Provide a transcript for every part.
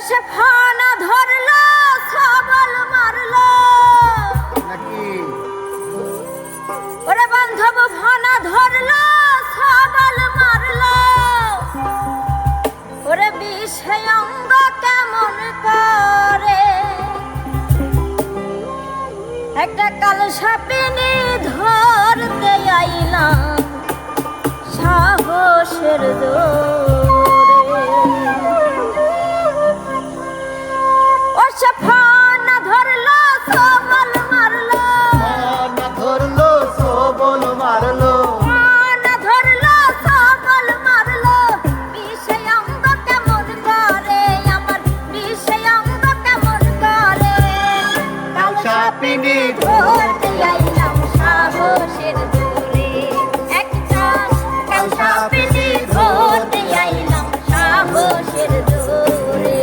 সে ফানা ধরলো সবল মারলো নাকি ওরে বান্ধব ফানা ধরলো সবল মারলো ওরে বিষে অঙ্গ কেমন করে একটা কাল সাপিনী ধরতে আইলাম সাহসের জোরে ও সে ফানা ধরলো সবল মারলো না ধরলো সবল মারলো ফানা ধরলো সবল মারলো বিষে অঙ্গ কেমন করে আমার বিষে অঙ্গ কেমন করে কাল সাপিনী ধরতে আইলাম সাহসের জোরে একটা কাল সাপিনী ধরতে আইলাম সাহসের জোরে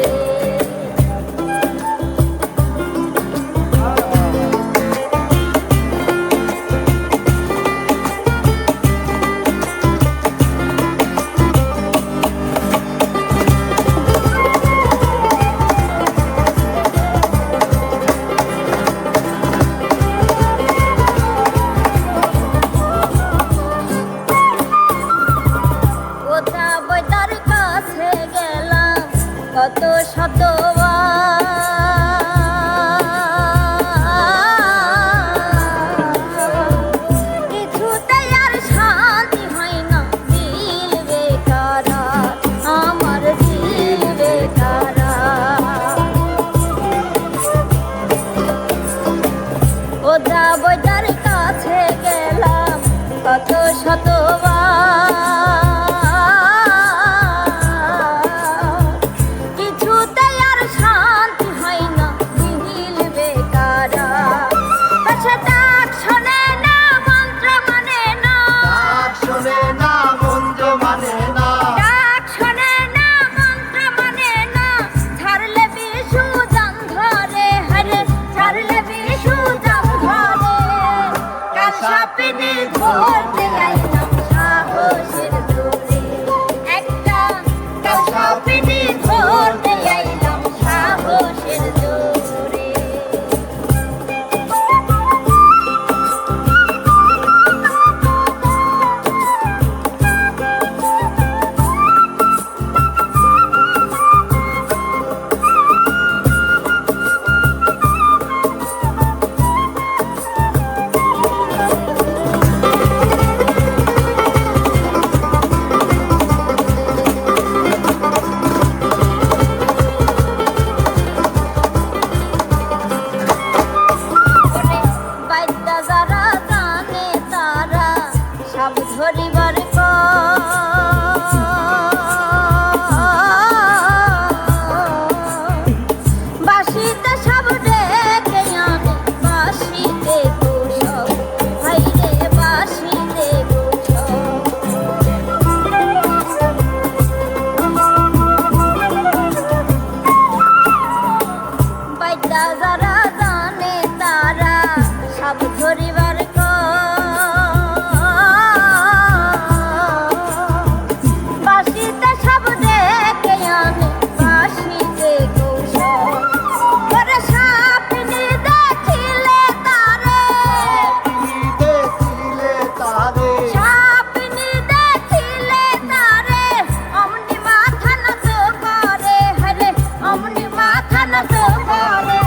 ওটা বইটার কাছে গেলাম কত কিছুতেই আর শান্তি হয় না দিল বেকারা আমার দিল বেকারা ওটা বইটার কাছে গেলাম কত কিছুতেই আর শান্তি হয় না দিল বেকারা আচ্ছা ডাক শোনে না মন্ত্র মানে না ডাক শোনে না মন্ত্র মানে না ডাক শোনে না মন্ত্র মানে না ছাড়লে বিশু জান ধরে হরে ছাড়লে বিশু জান ধরে কাল সাপিনী ধরতে আইলাম সাহসের জোরে একটা কাল সাপিনী ধরতে আইলাম সাহসের জোরে বাইদ্যা যারা জানে তারা সব ধরিবার বাসিতে সব ডেকে আনে বাসিতে তো সব ভাইরে বাসিতে তো বাইদ্যা যারা জানে তারা সব ধরিবার বাসিতে সব ডেকে আনে বাসিতে কৌশল ওরে সাপিনী দেখিলে তারে দেখিলে তারে সাপিনী দেখিলে তারে অমনি মাথা নত করে হরে অমনি মাথা নত করে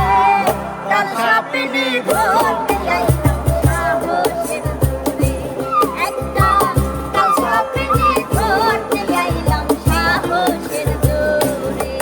কাল সাপিনী ধরতে আইলাম সাহসের জোরে একটা কাল সাপিনী ধরতে আইলাম সাহসের জোরে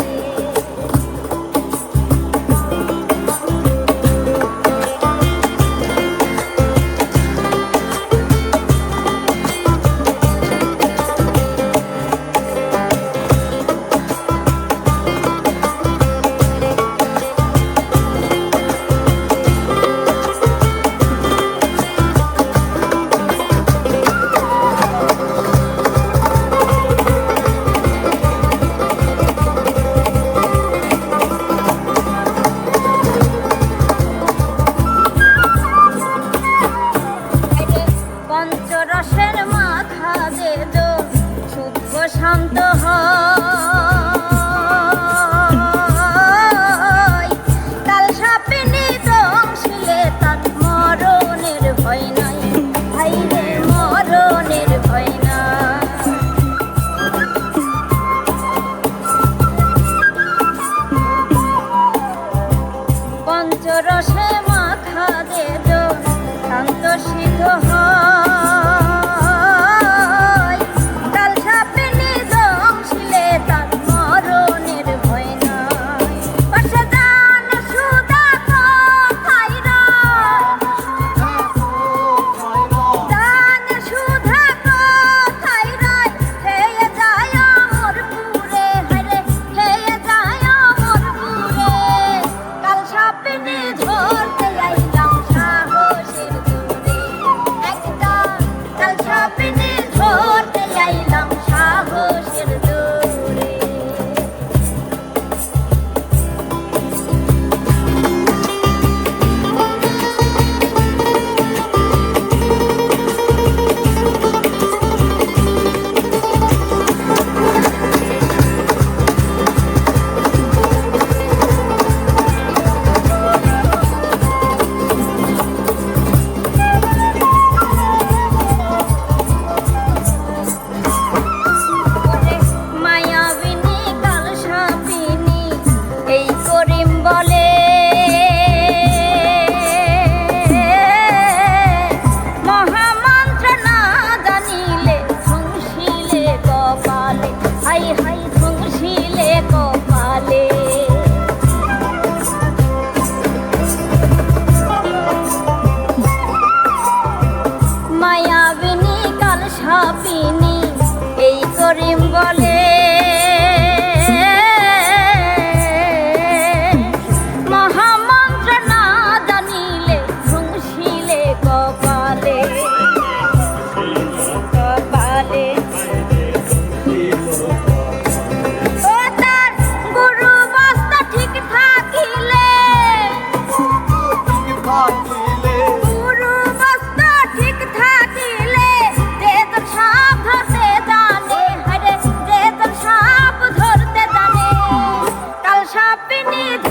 স্বপ্নে